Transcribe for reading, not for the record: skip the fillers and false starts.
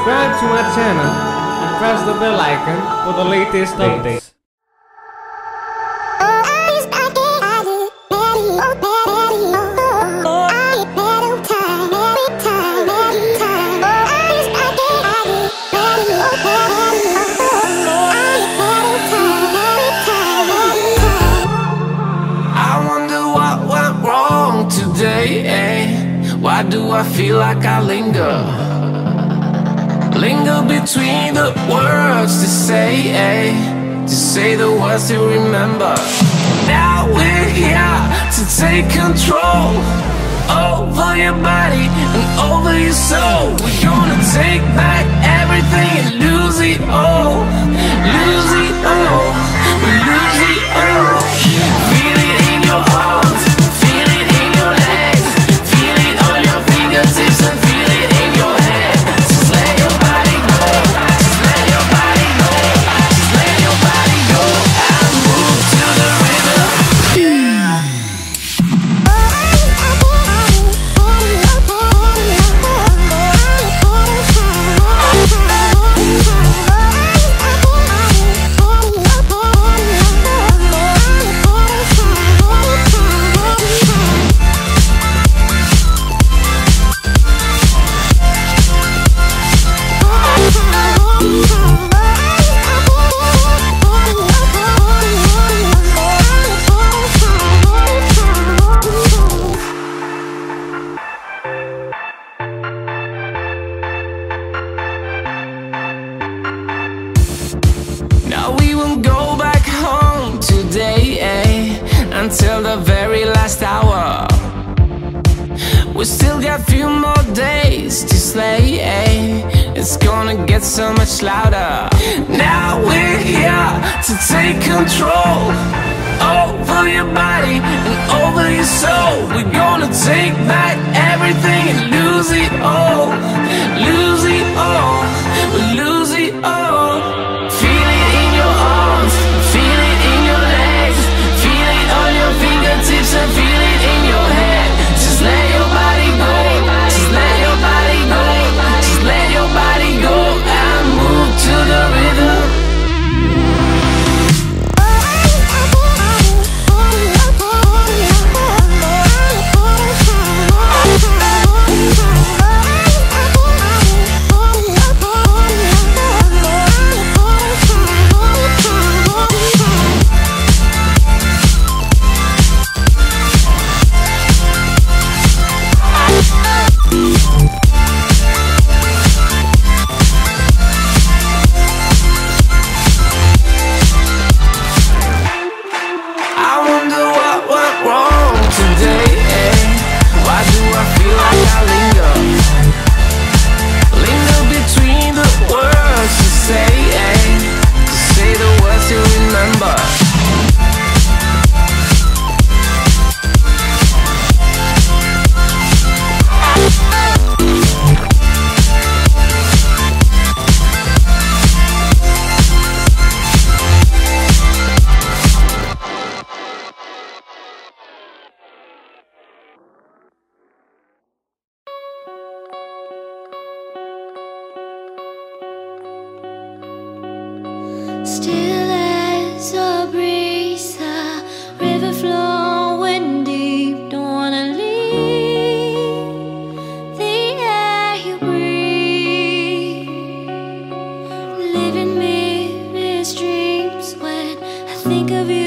subscribe to my channel and press the bell icon for the latest updates. Why do I feel like I linger between the words to say the words to remember. Now we're here to take control over your body and over your soul. We're gonna take back everything and lose it all, lose it all, lose it all. Feel it in your arms, feel it in your legs, feel it on your fingertips and feel it in your head. Just let your body go, just let your body go, just let your body go and move to the rhythm. Yeah. Now we won't go back home today, until the very last hour. We still got a few more days to slay, it's gonna get so much louder. Now we're here to take control over your body and over your soul. We're gonna take back everything and lose it all, lose it all, lose it all. Feel it in your arms, feel it in your legs, feel it on your fingertips and feel it in your head. Just let your body go, just let your body go, just let your body go and move to the rhythm. Still as a breeze, a river flowing deep. Don't wanna leave the air you breathe. Living me dreams when I think of you.